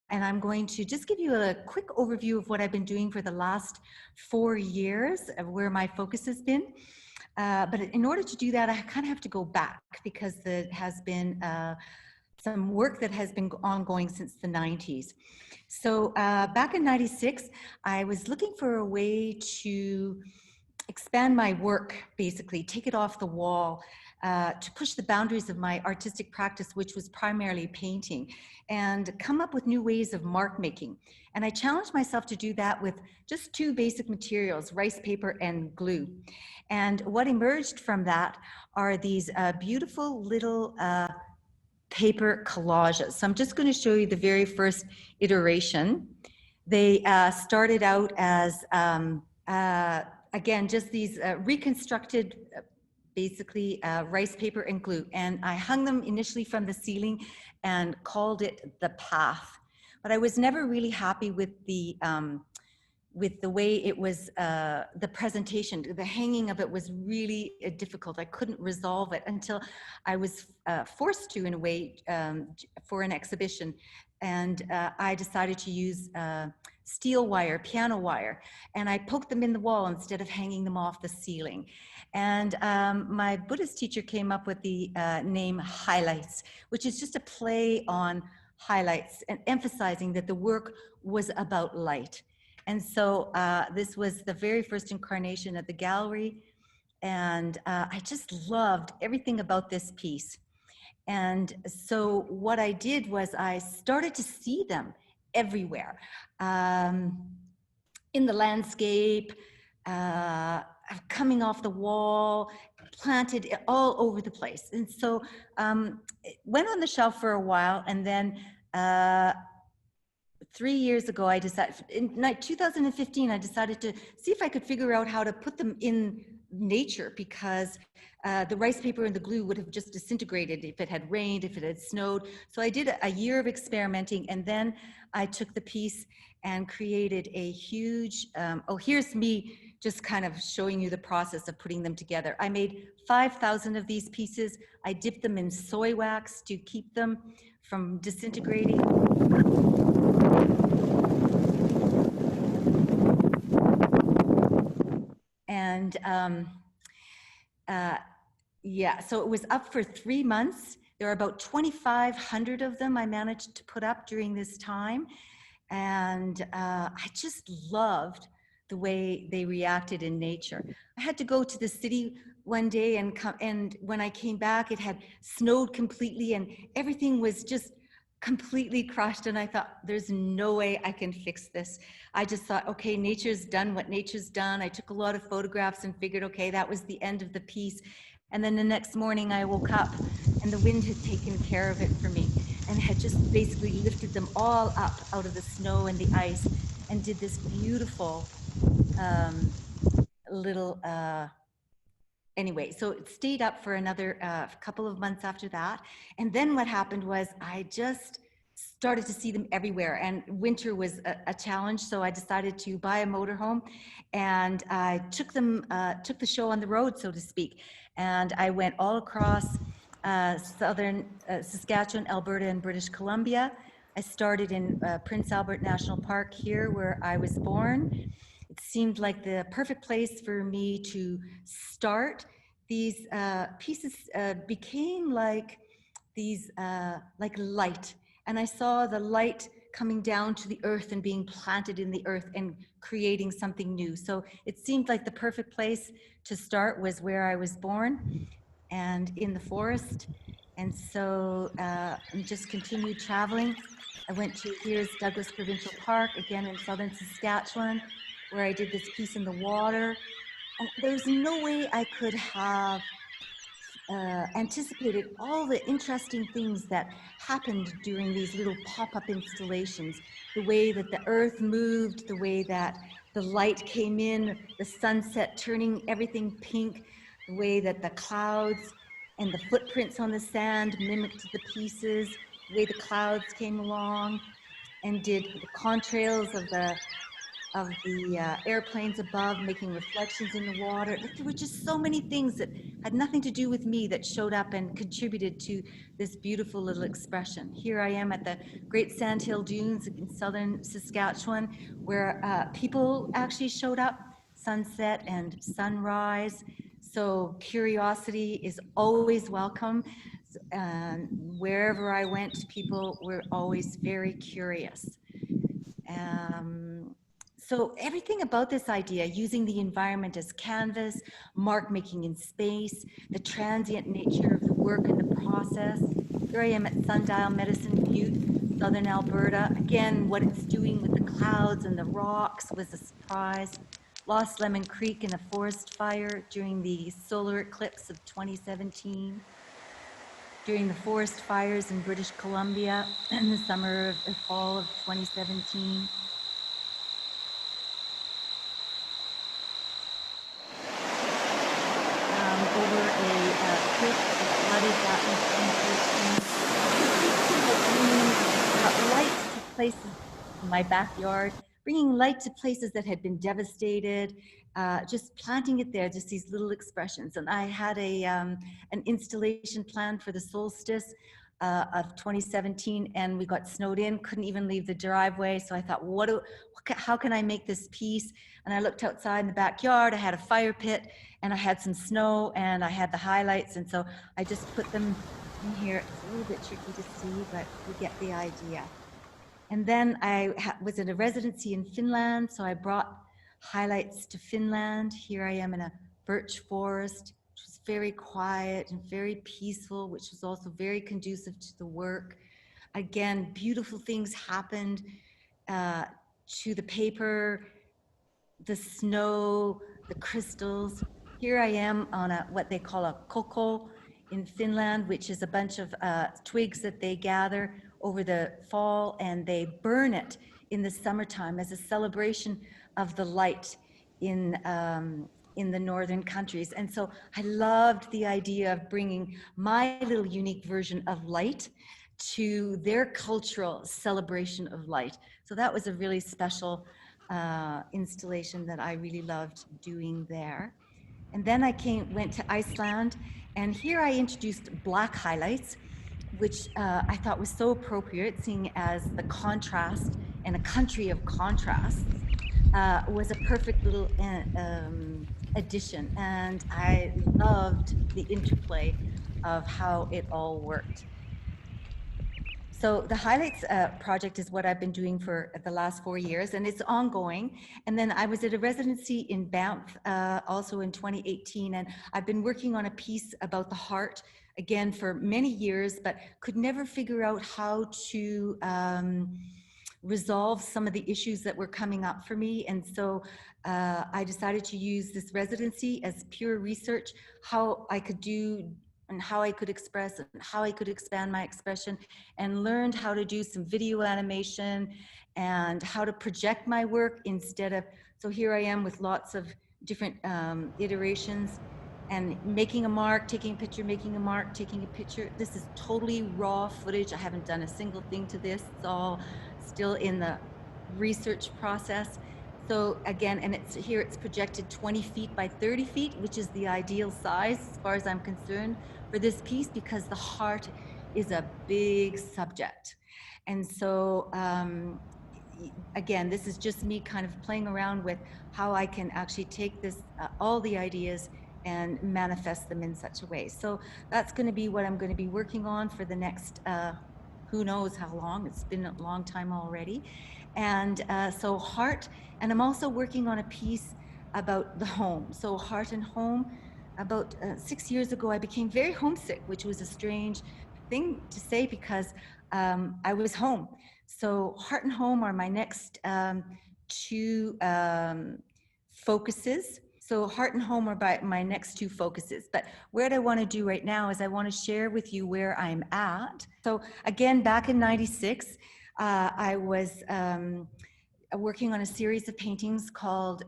and I'm going to just give you a quick overview of what I've been doing for the last 4 years, of where my focus has been. But in order to do that, I kind of have to go back because there has been some work that has been ongoing since the 90s. So back in 96, I was looking for a way to expand my work, basically, take it off the wall, to push the boundaries of my artistic practice, which was primarily painting, and come up with new ways of mark making. And I challenged myself to do that with just 2 basic materials, rice paper and glue. And what emerged from that are these beautiful little paper collages. So I'm just going to show you the very first iteration. They started out as, again, just these reconstructed, basically rice paper and glue. And I hung them initially from the ceiling and called it the path. But I was never really happy with the way it was, the presentation. The hanging of it was really difficult. I couldn't resolve it until I was forced to, in a way, for an exhibition. And I decided to use steel wire, piano wire, and I poked them in the wall instead of hanging them off the ceiling. And my Buddhist teacher came up with the name highlights, which is just a play on highlights and emphasizing that the work was about light. And so this was the very first incarnation at the gallery, and I just loved everything about this piece. And so what I did was I started to see them everywhere, in the landscape, coming off the wall, planted all over the place. And so it went on the shelf for a while, and then 3 years ago, I decided, in 2015, I decided to see if I could figure out how to put them in nature, because the rice paper and the glue would have just disintegrated if it had rained, if it had snowed. So I did a year of experimenting, and then I took the piece and created a huge, oh, here's me just kind of showing you the process of putting them together. I made 5,000 of these pieces. I dipped them in soy wax to keep them from disintegrating. And yeah, so it was up for 3 months. There are about 2,500 of them I managed to put up during this time. And I just loved the way they reacted in nature. I had to go to the city one day, and when I came back, it had snowed completely and everything was just completely crushed. And I thought, there's no way I can fix this. I just thought, okay, nature's done what nature's done. I took a lot of photographs and figured, okay, that was the end of the piece. And then the next morning I woke up and the wind had taken care of it for me and had just basically lifted them all up out of the snow and the ice and did this beautiful little, anyway, so it stayed up for another couple of months after that. And then what happened was I just started to see them everywhere, and winter was a challenge. So I decided to buy a motorhome, and I took the show on the road, so to speak. And I went all across southern Saskatchewan, Alberta, and British Columbia. I started in Prince Albert National Park here, where I was born. It seemed like the perfect place for me to start. These pieces became like these, like light. And I saw the light coming down to the earth and being planted in the earth and creating something new. So it seemed like the perfect place to start was where I was born, and in the forest. And so I just continued traveling. I went to here's Douglas Provincial Park, again in southern Saskatchewan, where I did this piece in the water. And there's no way I could have anticipated all the interesting things that happened during these little pop-up installations. The way that the earth moved, the way that the light came in, the sunset turning everything pink, the way that the clouds and the footprints on the sand mimicked the pieces, the way the clouds came along and did the contrails of the of the airplanes above making reflections in the water. Like, there were just so many things that had nothing to do with me that showed up and contributed to this beautiful little expression. Here I am at the Great Sandhill Dunes in southern Saskatchewan, where people actually showed up, sunset and sunrise. So curiosity is always welcome. And wherever I went, people were always very curious. Um, so everything about this idea, using the environment as canvas, mark making in space, the transient nature of the work and the process. Here I am at Sundial Medicine Butte, southern Alberta. Again, what it's doing with the clouds and the rocks was a surprise. Lost Lemon Creek in a forest fire during the solar eclipse of 2017. During the forest fires in British Columbia in the summer of the fall of 2017. Over a creek that flooded back in 2013. Light to places in my backyard, bringing light to places that had been devastated, just planting it there, just these little expressions. And I had an installation planned for the solstice of 2017, and we got snowed in, couldn't even leave the driveway. So I thought, how can I make this piece? And I looked outside in the backyard, I had a fire pit, and I had some snow, and I had the highlights, and so I just put them in here. It's a little bit tricky to see, but you get the idea. And then I was in a residency in Finland, so I brought highlights to Finland. Here I am in a birch forest, which was very quiet and very peaceful, which was also very conducive to the work. Again, beautiful things happened to the paper, the snow, the crystals. Here I am on what they call a koko in Finland, which is a bunch of twigs that they gather over the fall, and they burn it in the summertime as a celebration of the light in the northern countries. And so I loved the idea of bringing my little unique version of light to their cultural celebration of light. So that was a really special installation that I really loved doing there. And then I went to Iceland, and here I introduced black highlights, which I thought was so appropriate, seeing as the contrast in a country of contrasts was a perfect little addition. And I loved the interplay of how it all worked. So the Highlights project is what I've been doing for the last 4 years, and it's ongoing. And then I was at a residency in Banff also in 2018, and I've been working on a piece about the heart, again, for many years, but could never figure out how to resolve some of the issues that were coming up for me. And so I decided to use this residency as pure research, how I could do and how I could express and how I could expand my expression, and learned how to do some video animation and how to project my work instead of, so here I am with lots of different iterations and making a mark, taking a picture, making a mark, taking a picture. This is totally raw footage. I haven't done a single thing to this. It's all still in the research process. So again, and it's projected 20 feet by 30 feet, which is the ideal size as far as I'm concerned for this piece, because the heart is a big subject. And so again, this is just me kind of playing around with how I can actually take this, all the ideas, and manifest them in such a way. So that's going to be what I'm going to be working on for the next, who knows how long. It's been a long time already. And so heart, and I'm also working on a piece about the home. So heart and home. About 6 years ago, I became very homesick, which was a strange thing to say because I was home. So heart and home are my next two focuses. So heart and home are my next two focuses. But what I want to do right now is I want to share with you where I'm at. So again, back in '96, I was working on a series of paintings called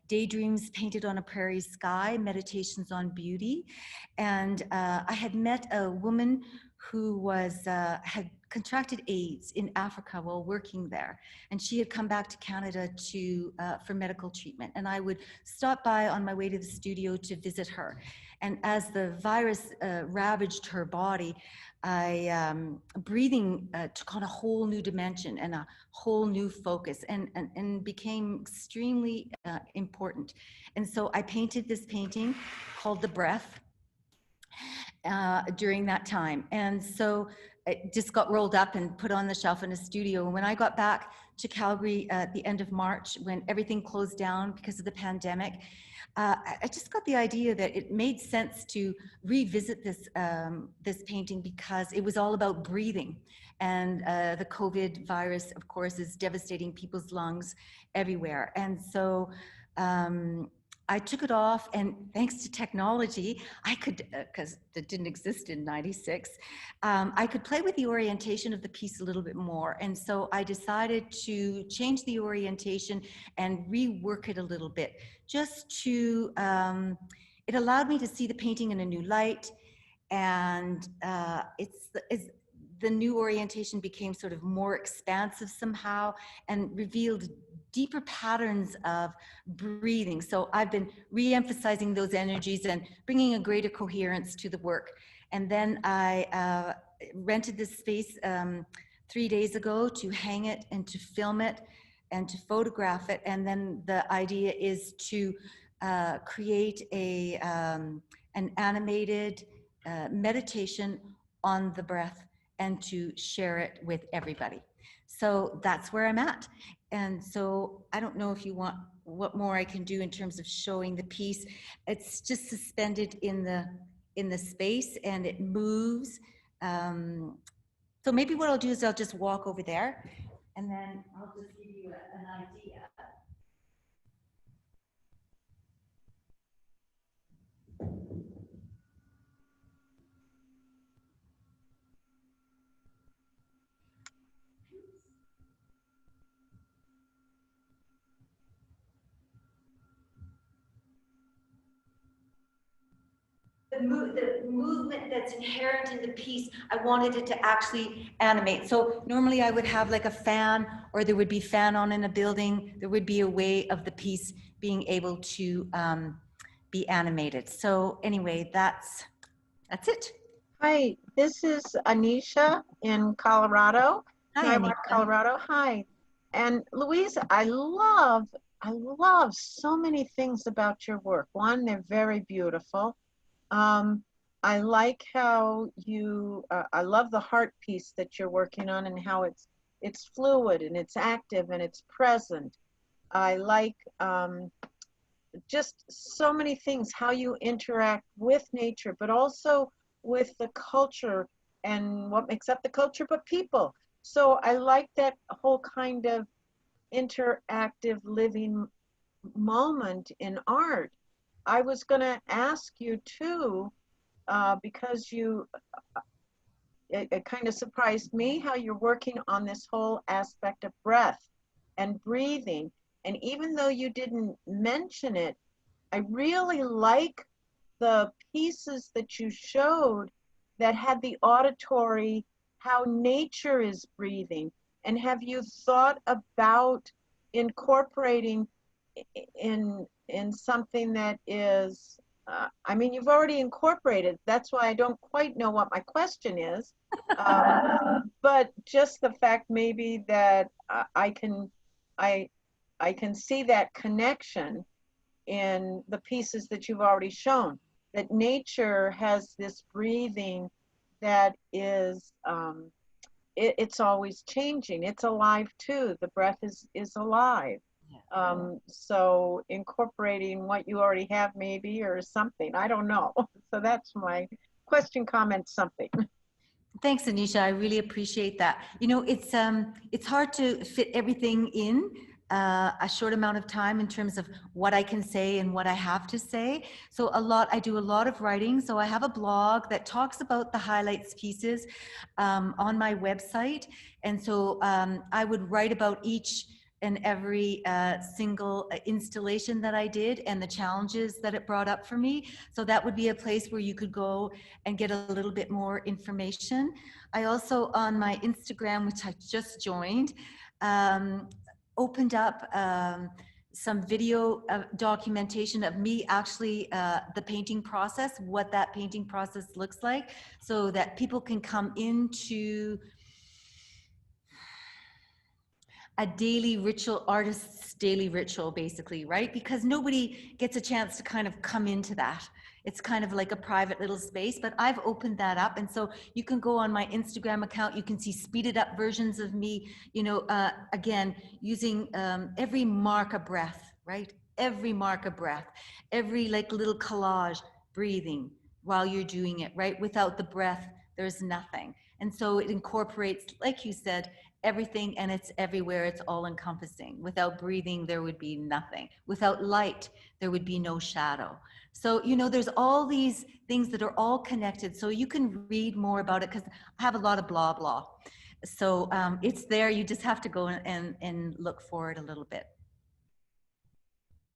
Daydreams Painted on a Prairie Sky, Meditations on Beauty. And I had met a woman who was had contracted AIDS in Africa while working there, and she had come back to Canada to for medical treatment. And I would stop by on my way to the studio to visit her. And as the virus ravaged her body, breathing took on a whole new dimension and a whole new focus, and became extremely important. And so I painted this painting called The Breath during that time. And so it just got rolled up and put on the shelf in a studio. And when I got back to Calgary at the end of March, when everything closed down because of the pandemic, I just got the idea that it made sense to revisit this painting, because it was all about breathing. And the COVID virus, of course, is devastating people's lungs everywhere. And so I took it off, and thanks to technology, I could, because it didn't exist in '96, I could play with the orientation of the piece a little bit more. And so I decided to change the orientation and rework it a little bit, just to, it allowed me to see the painting in a new light. And it's the new orientation became sort of more expansive somehow, and revealed deeper patterns of breathing. So I've been re-emphasizing those energies and bringing a greater coherence to the work. And then I rented this space 3 days ago to hang it and to film it and to photograph it. And then the idea is to create an animated meditation on the breath, and to share it with everybody. So that's where I'm at. And so I don't know if you want what more I can do in terms of showing the piece. It's just suspended in the space, and it moves. So maybe what I'll do is I'll just walk over there, and then I'll just give you an idea. The movement that's inherent in the piece, I wanted it to actually animate. So normally I would have like a fan, or there would be fan on in a building. There would be a way of the piece being able to be animated. So anyway, that's it. Hi, this is Anisha in Colorado. Hi, Anisha. Colorado. Hi. And Louise, I love so many things about your work. One, they're very beautiful. I like how you, I love the heart piece that you're working on, and how it's fluid and it's active and it's present. I like just so many things, how you interact with nature, but also with the culture and what makes up the culture, but people. So I like that whole kind of interactive living moment in art. I was going to ask you too, because it kind of surprised me how you're working on this whole aspect of breath and breathing. And even though you didn't mention it, I really like the pieces that you showed that had the auditory, how nature is breathing. And have you thought about incorporating in something that is, I mean, you've already incorporated. That's why I don't quite know what my question is. But just the fact maybe that I can see that connection in the pieces that you've already shown, that nature has this breathing that is, it's always changing. It's alive too. The breath is alive. So incorporating what you already have maybe, or something, I don't know. So that's my question, comment, something. Thanks, Anisha. I really appreciate that. You know, it's hard to fit everything in a short amount of time in terms of what I can say and what I have to say. So I do a lot of writing. So I have a blog that talks about the highlights pieces on my website. And so I would write about each and every single installation that I did and the challenges that it brought up for me. So that would be a place where you could go and get a little bit more information. I also, on my Instagram, which I just joined, opened up some video documentation of me actually the painting process, what that painting process looks like, so that people can come into a daily ritual, artist's daily ritual, basically, right? Because nobody gets a chance to kind of come into that. It's kind of like a private little space, but I've opened that up. And so you can go on my Instagram account, you can see speeded up versions of me, again, using every mark of breath, right? Every mark of breath, every like little collage, breathing while you're doing it, right? Without the breath, there's nothing. And so it incorporates, like you said, everything, and it's everywhere. It's all encompassing. Without breathing, there would be nothing. Without light, there would be no shadow. So, there's all these things that are all connected. So you can read more about it, because I have a lot of blah, blah. So it's there. You just have to go and look for it a little bit.